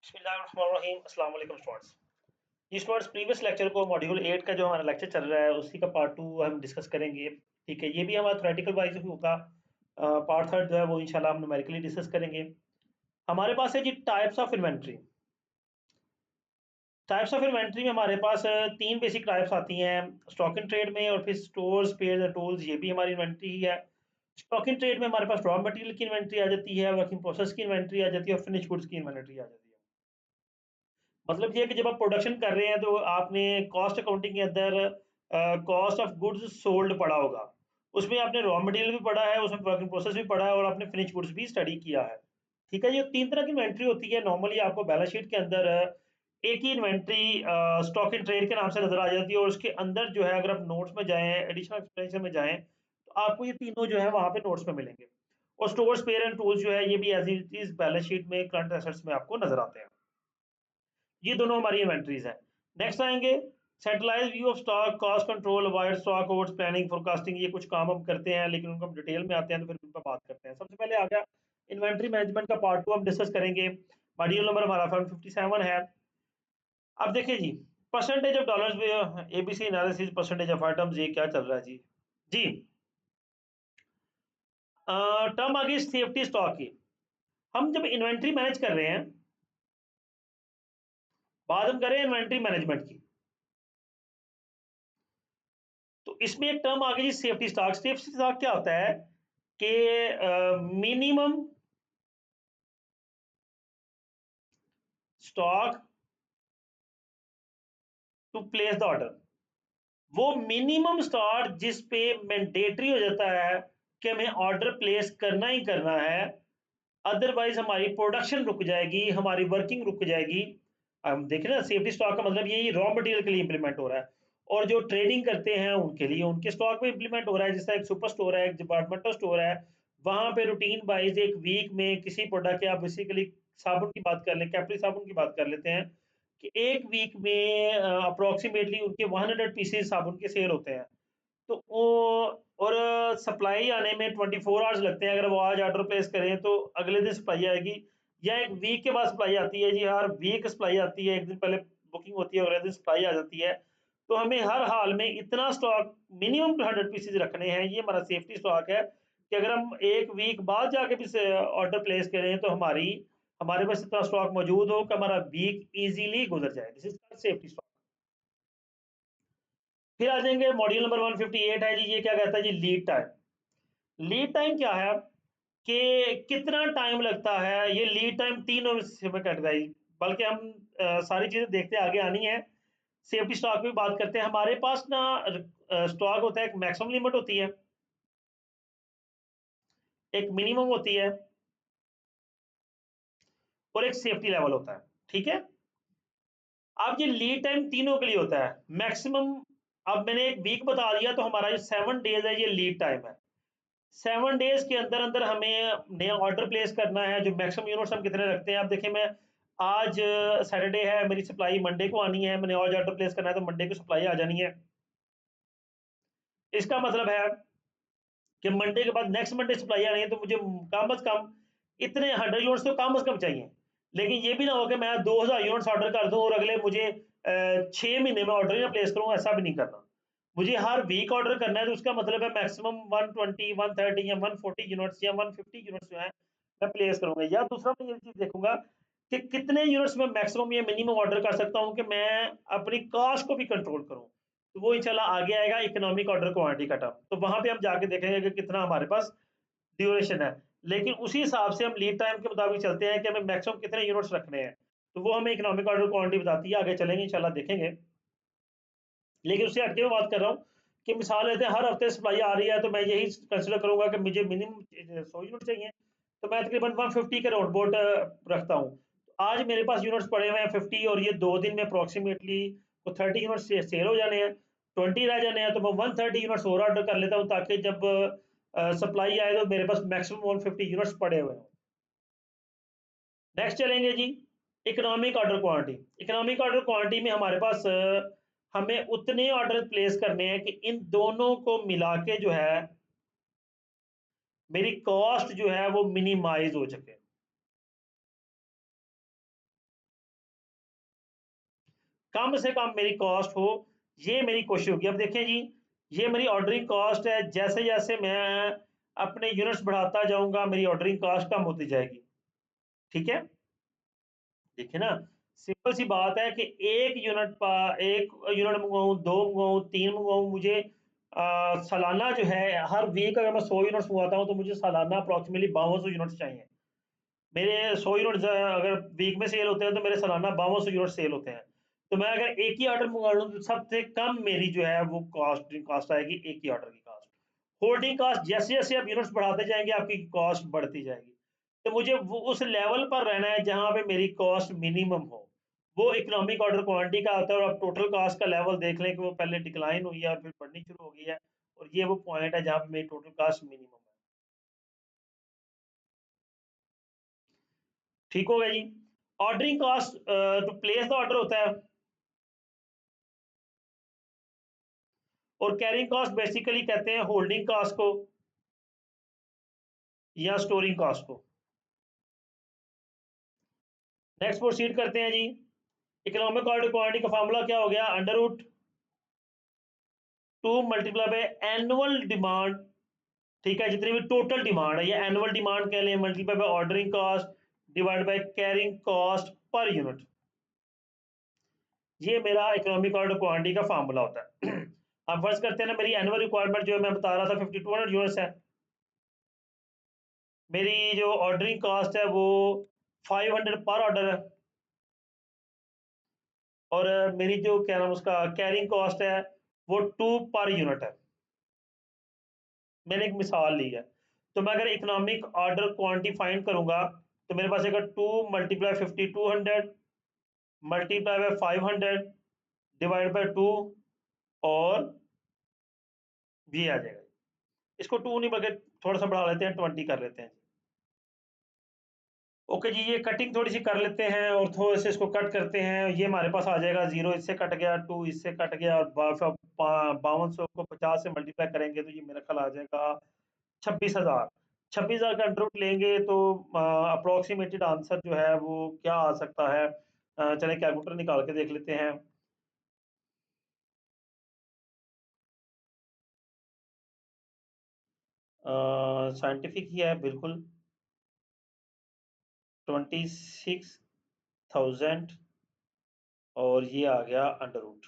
बिस्मिल्लाहिर्रहमानिर्रहीम। अस्सलाम वालेकुम स्टूडेंट्स। जी स्टूडेंट्स, प्रीवियस लेक्चर को मॉड्यूल 8 का जो हमारा लेक्चर चल रहा है उसी का पार्ट 2 हम डिस्कस करेंगे। ठीक है, ये भी हमारा थ्योरेटिकल वाइज होगा। पार्ट थर्ड जो है वो इंशाल्लाह हम न्यूमेरिकली डिस्कस करेंगे। हमारे पास है जी types of inventory. Types of inventory में हमारे पास तीन बेसिक टाइप्स आती हैं स्टॉक इन ट्रेड में, और फिर स्टोर्स, स्पेयर्स एंड टूल्स, ये भी हमारी इन्वेंट्री ही है। स्टॉक इन ट्रेड में हमारे पास रॉ मटेरियल की इन्वेंट्री आ जाती है, वर्किंग प्रोसेस की इन्वेंट्री आ जाती है, और फिनिश गुड्स की इन्वेंट्री आ जाती है। मतलब ये है कि जब आप प्रोडक्शन कर रहे हैं तो आपने कॉस्ट अकाउंटिंग के अंदर कॉस्ट ऑफ गुड्स सोल्ड पढ़ा होगा। उसमें आपने रॉ मटेरियल भी पढ़ा है, उसमें वर्किंग प्रोसेस भी पढ़ा है, और आपने फिनिश गुड्स भी स्टडी किया है। ठीक है, ये तीन तरह की इन्वेंट्री होती है। नॉर्मली आपको बैलेंस शीट के अंदर एक ही इन्वेंट्री स्टॉक इन ट्रेड के नाम से नजर आ जाती है, और उसके अंदर जो है अगर आप नोट्स में जाएं, एडिशनल एक्सप्लेनेशन में जाएं, तो आपको ये तीनों जो है वहां पे नोट्स में मिलेंगे। और स्टोर, स्पेयर एंड टूल्स जो है ये भी as it is balance sheet में करंट एसेट्स में आपको नजर आते हैं। ये दोनों हमारी इन्वेंट्रीज हैं। नेक्स्ट आएंगे centralise view of stock, cost control, avoid stock outs, planning, forecasting. ये कुछ काम हम करते हैं, लेकिन उनको हम डिटेल में आते हैं तो फिर उन पर बात करते हैं। सबसे पहले आ गया इन्वेंट्री मैनेजमेंट का पार्ट 2 हम डिस्कस करेंगे। मॉड्यूल नंबर हमारा 57 है। अब देखिए जी, percentage of dollars, ABC analysis, percentage of items, ये क्या चल रहा है जी। जी टर्म आ गई सेफ्टी स्टॉक की। हम जब इन्वेंट्री मैनेज कर रहे हैं, बात हम करें इन्वेंट्री मैनेजमेंट की, तो इसमें एक टर्म आ गई सेफ्टी स्टॉक। सेफ्टी स्टॉक क्या होता है कि minimum stock to place the order. वो मिनिमम स्टॉक जिस पे मैंडेटरी हो जाता है कि हमें ऑर्डर प्लेस करना ही करना है, अदरवाइज हमारी प्रोडक्शन रुक जाएगी, हमारी वर्किंग रुक जाएगी। हम देखें ना, सेफ्टी स्टॉक का मतलब यही रॉ मटेरियल के लिए इंप्लीमेंट हो रहा है, और जो ट्रेडिंग करते हैं उनके लिए उनके स्टॉक में इंप्लीमेंट हो रहा है। जैसा एक सुपर स्टोर है, एक डिपार्टमेंटल स्टोर है, वहां पे रूटीन वाइज एक वीक में किसी प्रोडक्ट के, आप बेसिकली साबुन की बात कर लें, कैप्री साबुन की बात कर लेते हैं, कि एक वीक में अप्रोक्सीमेटली उनके 100 पीसेस साबुन के सेल होते हैं। तो वो, और सप्लाई आने में 24 आवर्स लगते हैं। अगर वो आज ऑर्डर प्लेस करें तो अगले दिन सप्लाई आएगी, या एक वीक के बाद सप्लाई आती है जी, हर वीक सप्लाई आती है, एक दिन पहले बुकिंग होती है, अगले दिन सप्लाई आ जाती है। तो हमें हर हाल में इतना स्टॉक मिनिमम 100 पीसेज रखने हैं। ये हमारा सेफ्टी स्टॉक है कि अगर हम एक वीक बाद जाके भी ऑर्डर प्लेस करें तो हमारे पास इतना स्टॉक मौजूद हो कि हमारा वीक इजीली गुजर जाए। This is safety stock. फिर आ जाएंगे मॉड्यूल नंबर 158 है जी। ये क्या कहता है जी, लीड टाइम। लीड टाइम क्या है कि कितना टाइम लगता है। ये लीड टाइम तीनों में कैटेगराइज, बल्कि हम सारी चीजें देखते आगे आनी है। सेफ्टी स्टॉक में बात करते हैं। हमारे पास ना स्टॉक होता है, एक मैक्सिमम लिमिट होती है, एक मिनिमम होती है, और एक सेफ्टी लेवल होता है। ठीक है, अब ये लीड टाइम तीनों के लिए होता है। मैक्सिमम, अब मैंने एक वीक बता दिया, तो हमारा जो 7 डेज है ये लीड टाइम है। 7 डेज के अंदर अंदर हमें नया ऑर्डर प्लेस करना है। जो मैक्सिमम यूनिट्स हम कितने रखते हैं, आप देखिए, मैं आज सैटरडे है, मेरी सप्लाई मंडे को आनी है, मैंने आज ऑर्डर प्लेस करना है तो मंडे को सप्लाई आ जानी है। इसका मतलब है कि मंडे के बाद नेक्स्ट मंडे सप्लाई आनी है, तो मुझे कम अज कम इतने 100 यूनिट्स तो कम अज कम चाहिए। लेकिन ये भी ना हो कि मैं 2000 यूनिट्स ऑर्डर कर दूं और अगले मुझे 6 महीने में ऑर्डर ना प्लेस करूँ, ऐसा भी नहीं करना। मुझे हर वीक ऑर्डर करना है, तो उसका मतलब है मैक्सिमम 120, 130 या 140 यूनिट्स या 150 यूनिट्स जो है मैं प्लेस करूंगा। या दूसरा मैं ये चीज देखूंगा कि कितने यूनिट्स में मैक्सिमम या मिनिमम ऑर्डर कर सकता हूँ कि मैं अपनी कॉस्ट को भी कंट्रोल करूँ। तो वो इंशाल्लाह आगे आएगा, इकोनॉमिक ऑर्डर क्वांटिटी का टर्म, तो वहां पे हम जाके देखेंगे कि कितना हमारे पास ड्यूरेशन है। लेकिन उसी हिसाब से हम लीड टाइम के मुताबिक चलते हैं कि हमें मैक्सिमम कितने यूनिट्स रखने हैं, तो वो हमें इकोनॉमिक ऑर्डर क्वांटिटी बताती है। आगे चलेंगे इंशाल्लाह देखेंगे। लेकिन उससे हटके मैं बात कर रहा हूँ कि मिसाल लेते हैं, हर हफ्ते सप्लाई आ रही है, तो मैं यही कंसिडर करूंगा कि मुझे मिनिमम 100 यूनिट चाहिए, तो मैं तकरीबन 150 के राउंड बोट रखता हूँ। आज मेरे पास यूनिट्स पड़े हुए हैं 50, और ये 2 दिन में अप्रोक्सीमेटली 30 यूनिट सेल हो जाने हैं, 20 रह जाने हैं, तो मैं 130 यूनिट्स और ऑर्डर कर लेता हूँ, ताकि जब सप्लाई आए तो मेरे पास मैक्सिमम 150 यूनिट्स पड़े हुए हों। नेक्स्ट चलेंगे जी, economic order quantity. Economic order quantity में हमारे पास हमें उतने ऑर्डर प्लेस करने हैं कि इन दोनों को मिला के जो है मेरी कॉस्ट जो है वो मिनिमाइज हो सके। कम से कम मेरी कॉस्ट हो, ये मेरी कोशिश होगी। अब देखें जी, ये मेरी ऑर्डरिंग कॉस्ट है, जैसे जैसे मैं अपने यूनिट्स बढ़ाता जाऊंगा मेरी ऑर्डरिंग कॉस्ट कम होती जाएगी। ठीक है, देखिए ना, सिंपल सी बात है कि एक यूनिट मंगवाऊँ, 2 मंगवाऊँ, 3 मंगवाऊँ, मुझे सालाना जो है, हर वीक अगर मैं 100 यूनिट्स मंगवाता हूँ तो मुझे सालाना अप्रॉक्सिमेटली 5200 यूनिट्स चाहिए। मेरे 100 यूनिट्स अगर वीक में सेल होते हैं तो मेरे सालाना 5200 यूनिट सेल होते हैं। तो मैं अगर एक ही ऑर्डर मंगा लूँ तो सबसे कम मेरी जो है वो कॉस्ट आएगी एक ही ऑर्डर की कॉस्ट। होल्डिंग कॉस्ट जैसे-जैसे आप यूनिट्स बढ़ाते जाएँगे आपकी कॉस्ट बढ़ती जाएगी। तो मुझे वो उस लेवल पर रहना है जहाँ पे मेरी कॉस्ट मिनिमम हो। वो इकोनॉमिक ऑर्डर क्वांटिटी का आता है और आप टोटल कॉस्ट का लेवल देख लें कि वो पहले डिक्लाइन हुई है और फिर बढ़नी शुरू हो गई है, और ये वो पॉइंट है जहाँ पे मेरी टोटल कॉस्ट मिनिमम है। ठीक हो गया जी? Ordering cost to place the order होता है, और कैरिंग कॉस्ट बेसिकली कहते हैं होल्डिंग कॉस्ट को या स्टोरिंग कॉस्ट को। नेक्स्ट प्रोसीड करते हैं जी। इकोनॉमिक ऑर्डर क्वांटिटी का फार्मूला क्या हो गया? Under root 2 multiply by annual demand. ठीक है, जितनी भी टोटल डिमांड है, ये एनुअल डिमांड कह लें, multiply by ordering cost divide by carrying cost per unit. ये मेरा इकोनॉमिक ऑर्डर क्वांटिटी का फार्मूला होता है। अब फर्ज करते हैं ना, मेरी एनुअल रिक्वायरमेंट जो है मैं बता रहा था 5200 यूनिट्स है। मेरी जो ऑर्डरिंग कॉस्ट है वो 500 पर ऑर्डर है, और मेरी जो क्या नाम उसका कैरिंग कॉस्ट है वो 2 पर यूनिट है। मैंने एक मिसाल ली है। तो मैं अगर इकोनॉमिक ऑर्डर क्वांटिटी फाइंड करूंगा तो मेरे पास अगर 2 multiply 5200 multiply by 500 divide by 2, और ये आ जाएगा। इसको 2 नहीं बल्कि थोड़ा सा बढ़ा लेते हैं, 20 कर लेते हैं। ओके जी, ये कटिंग थोड़ी सी कर लेते हैं और थोड़े से इसको कट करते हैं। ये हमारे पास आ जाएगा 0 इससे कट गया, 2 इससे कट गया, और 5200 को 50 से मल्टीप्लाई करेंगे तो ये मेरा ख्याल आ जाएगा 26,000। 26,000 का अंडर लेंगे तो अप्रोक्सीमेटेड आंसर जो है वो क्या आ सकता है? चलिए कैलकुलेटर निकाल के देख लेते हैं। साइंटिफिक ही है बिल्कुल। 26,000, और ये आ गया अंडर रूट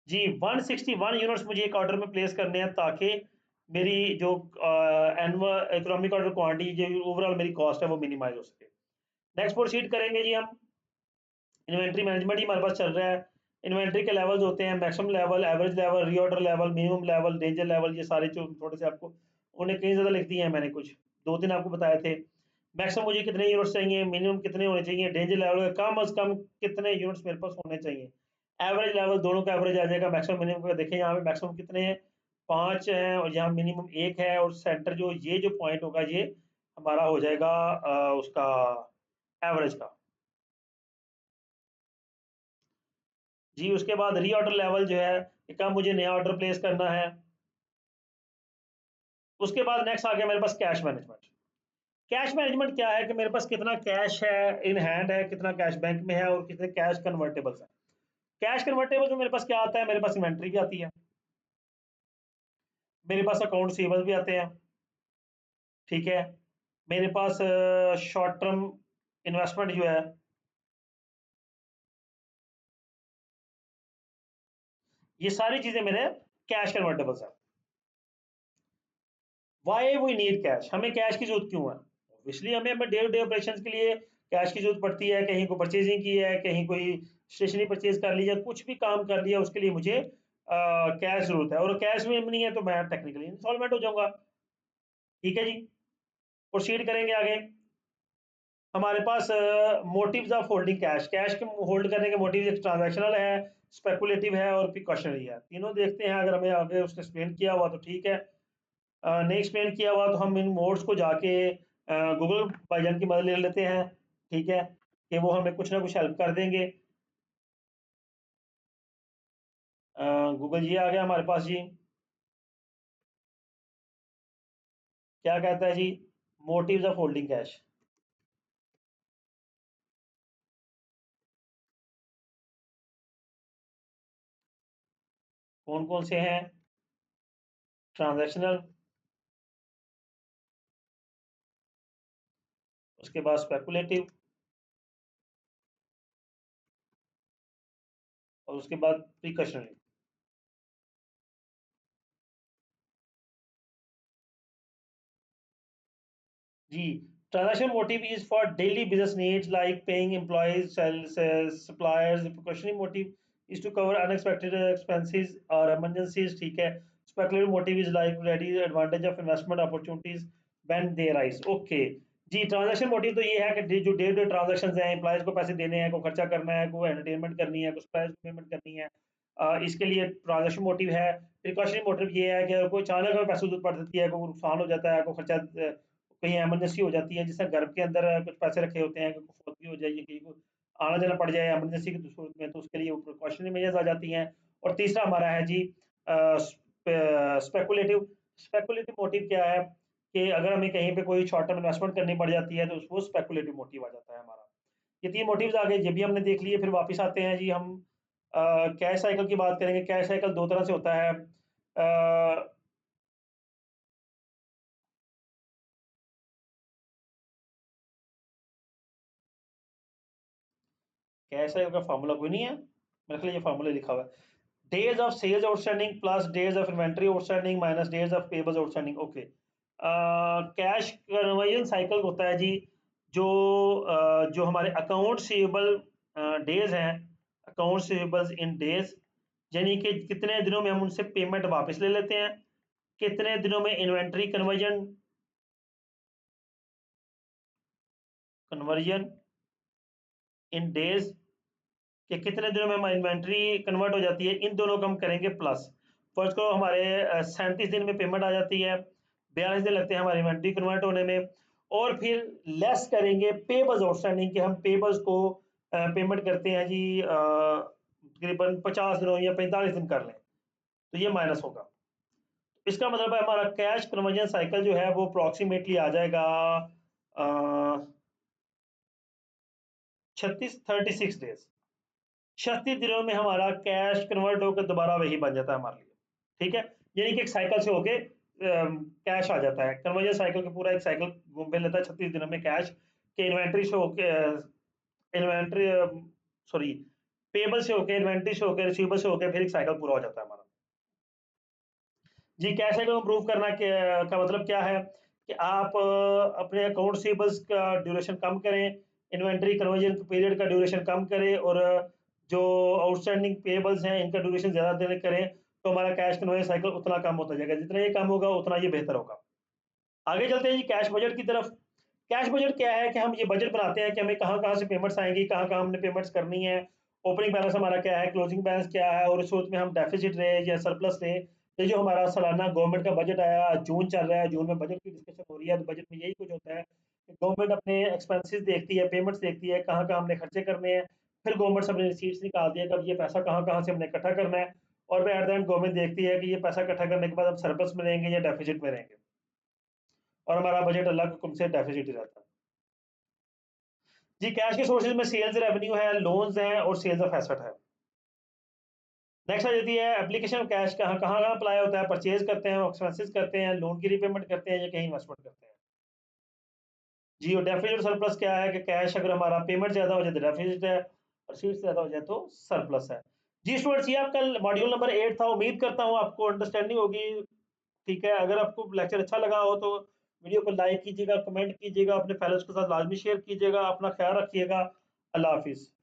जी 161 यूनिट्स मुझे एक ऑर्डर में प्लेस करने हैं, ताकि मेरी जो एनुअल इकोनॉमिक ऑर्डर क्वांटिटी जो ओवरऑल मेरी कॉस्ट है वो मिनिमाइज हो सके। नेक्स्ट प्रोसीड करेंगे जी हम। इन्वेंट्री मैनेजमेंट ही हमारे पास चल रहा है। इन्वेंट्री के लेवल्स होते हैं, maximum level, average level, reorder level, minimum level, danger level. ये सारे जो थोड़े से आपको उन्हें कहीं ज़्यादा लिख दिए हैं मैंने, कुछ 2-3 आपको बताए थे। मैक्सिमम मुझे कितने यूनिट्स चाहिए, मिनिमम कितने होने चाहिए, डेंजर लेवल कम अज़ कम कितने यूनिट्स मेरे पास होने चाहिए। एवरेज लेवल दोनों का एवरेज आ जाएगा, मैक्सिमम मिनिमम का देखें यहाँ पे मैक्सिमम कितने हैं, 5 हैं, और यहाँ मिनिमम 1 है, और सेंटर जो ये जो पॉइंट होगा ये हमारा हो जाएगा उसका एवरेज का। जी, उसके बाद रीऑर्डर लेवल जो है कि कब मुझे नया ऑर्डर प्लेस करना है। उसके बाद नेक्स्ट आ गया मेरे पास कैश मैनेजमेंट। कैश मैनेजमेंट क्या है कि मेरे पास कितना कैश है इन हैंड है, कितना कैश बैंक में है, और कितने कैश कन्वर्टेबल्स हैं। कैश कन्वर्टेबल्स में मेरे पास क्या आता है? मेरे पास इन्वेंट्री भी आती है, मेरे पास अकाउंट रिसीवेबल्स भी आते हैं। ठीक है, मेरे पास शॉर्ट टर्म इन्वेस्टमेंट जो है, ये सारी चीजें मेरे कैश कन्वर्टेबल्स हैं। Why we need cash? हमें कैश की जरूरत क्यों है? ऑब्वियसली हमें हमें डे टू डे ऑपरेशन के लिए कैश की जरूरत पड़ती है। कहीं को परचेजिंग की है, कहीं कोई स्टेशनरी परचेज कर लिया, कुछ भी काम कर लिया, उसके लिए मुझे कैश जरूरत है, और कैश में नहीं है तो मैं टेक्निकली इंसॉल्वेंट हो जाऊंगा। ठीक है जी, प्रोसीड करेंगे आगे। हमारे पास motives of holding cash, cash के होल्ड करने के मोटिव एक ट्रांजैक्शनल है, स्पेकुलेटिव है, और प्रिकॉशनरी है। तीनों देखते हैं, अगर हमें आगे उसने एक्सप्लेन किया हुआ तो ठीक है, नहीं एक्सप्लेन किया हुआ तो हम इन मोड्स को जाके गूगल भाईजान की मदद ले लेते हैं। ठीक है, कि वो हमें कुछ ना कुछ हेल्प कर देंगे। गूगल जी आ गया हमारे पास जी। क्या कहता है जी? Motives of holding cash. कौन कौन से हैं? ट्रांजैक्शनल, उसके बाद स्पेकुलेटिव, और उसके बाद प्रिकॉशनरी। जी, transaction motive is for daily business needs like paying employees, sales, suppliers. The precautionary motive is to cover unexpected expenses or emergencies. ठीक है. Speculative motive is like ready advantage of investment opportunities when they arise. Okay. जी, transaction motive तो ये है कि जो day to day transaction हैं, employees को पैसे देने हैं, को खर्चा करना है, को एंटरटेनमेंट करनी है, कुछ प्राइस पेमेंट करनी है, इसके लिए ट्रांजैक्शन मोटिव है। प्रिकॉशनरी मोटिव ये है कि अगर कोई अचानक हमें पैसे जरूरत पड़ जाती है, कोई नुकसान हो जाता है, कोई खर्चा कहीं इमरजेंसी हो जाती है, जिससे घर के अंदर कुछ पैसे रखे होते हैं, कोई फौत भी हो जाए, कहीं को आना जाना पड़ जाए इमरजेंसी की सूरत में, तो उसके लिए वो प्रिकॉशनरी मेजर्स आ जाती हैं। और तीसरा हमारा है जी स्पेकुलेटिव। स्पेकुलेटिव मोटिव क्या है कि अगर हमें कहीं पे कोई शॉर्ट टर्म इन्वेस्टमेंट करनी पड़ जाती है, तो वो स्पेकुलेटिव मोटिव आ जाता है हमारा। ये तीन मोटिव्स आ गए, ये भी हमने देख लिए। फिर वापस आते हैं जी हम कैश साइकिल की बात करेंगे। कैश साइकिल दो तरह से होता है। कैश साइकिल का फार्मूला कोई नहीं है, मेरे ख्याल ये फार्मूला लिखा हुआ है। Days of sales outstanding plus days of inventory outstanding minus days of payables outstanding. Okay, cash conversion cycle होता है जी, जो जो हमारे अकाउंट सेबल डेज हैं, अकाउंट सेबल्स इन डेज, यानी कि कितने दिनों में हम उनसे पेमेंट वापस ले लेते हैं, कितने दिनों में inventory conversion conversion in days, कि कितने दिनों में हमारी इन्वेंट्री कन्वर्ट हो जाती है, इन दोनों को हम करेंगे प्लस। फर्स्ट को हमारे 37 दिन में पेमेंट आ जाती है, 42 दिन लगते हैं हमारी इन्वेंट्री कन्वर्ट होने में, और फिर लेस करेंगे पेबल्स आउटस्टैंडिंग के, हम पेबल्स को पेमेंट करते हैं जी तकरीबन 50 दिनों या 45 दिन कर लें, तो ये माइनस होगा। इसका मतलब है हमारा कैश कन्वर्जन साइकिल जो है वो अप्रोक्सीमेटली आ जाएगा 36 दिनों में हमारा कैश कन्वर्ट होकर दोबारा वही बन जाता है हमारे लिए। ठीक है, यानी कि एक साइकिल से होके कैश आ जाता है। कन्वर्जन साइकिल का पूरा एक साइकिल घूम फिर लेता है 36 दिनों में कैश के इन्वेंट्री से होके इन्वेंट्री सॉरी पेबल से होके इन्वेंट्री से होके रिसीवेबल से होके फिर एक साइकिल पूरा हो जाता है हमारा। जी, कैश साइकिल इम्प्रूव करना का मतलब क्या है कि आप अपने अकाउंट रिसीवेबल्स का ड्यूरेशन कम करें, इन्वेंट्री कन्वर्जन पीरियड का ड्यूरेशन कम करें, और जो आउटस्टैंडिंग पेबल्स हैं इनका ड्यूरेशन ज़्यादा देने करें, तो हमारा कैश कन्वर्जन साइकिल उतना कम होता जाएगा। जितना ये कम होगा उतना ये बेहतर होगा। आगे चलते हैं जी कैश बजट की तरफ। कैश बजट क्या है कि हम ये बजट बनाते हैं कि हमें कहाँ-कहाँ से पेमेंट्स आएँगी, कहाँ-कहाँ हमने पेमेंट्स करनी है, ओपनिंग बैलेंस हमारा क्या है, क्लोजिंग बैलेंस क्या है, और उस सूरत में हम डेफिसिट रहे या सरप्लस रहे। ये जो हमारा सालाना गवर्नमेंट का बजट आया, जून चल रहा है, जून में बजट की डिस्कशन हो रही है, तो बजट में यही कुछ होता है कि गवर्नमेंट अपने एक्सपेंसेस देखती है, पेमेंट्स देखती है, कहाँ-कहाँ हमने खर्चे करने हैं। फिर गवर्नमेंट अपनी रिसीट्स निकालती है कि अब ये पैसा कहाँ-कहाँ से हमने इकट्ठा करना है, और फिर एट द एंड गवर्नमेंट देखती है कि ये पैसा इकट्ठा करने के बाद हम सरप्लस में रहेंगे या डेफिसिट में रहेंगे, और हमारा बजट अलग हुक्म से डेफिसिट ही रहता है। जी, कैश के सोर्सेज में सेल्स रेवेन्यू है, लोन्स हैं, और सेल्स ऑफ एसेट है। नेक्स्ट आ जाती है एप्लीकेशन ऑफ कैश, कहाँ कहाँ कहाँ अप्लाई होता है, परचेज करते हैं, एक्सपेंसेस करते हैं, लोन की रीपेमेंट करते हैं, या कहीं इन्वेस्टमेंट करते हैं। जी, और डेफिसिट सरप्लस क्या है कि कैश अगर हमारा पेमेंट ज़्यादा हो जाए तो डेफिसिट है, और सीट्स ज़्यादा हो जाए तो सरप्लस है। जी स्टूडेंट्स, ये आपका मॉड्यूल नंबर 8 था। उम्मीद करता हूँ आपको अंडरस्टैंडिंग होगी। ठीक है, अगर आपको लेक्चर अच्छा लगा हो तो वीडियो को लाइक कीजिएगा, कमेंट कीजिएगा, अपने फेलोज के साथ लाजमी शेयर कीजिएगा। अपना ख्याल रखिएगा। अल्लाह हाफिज़।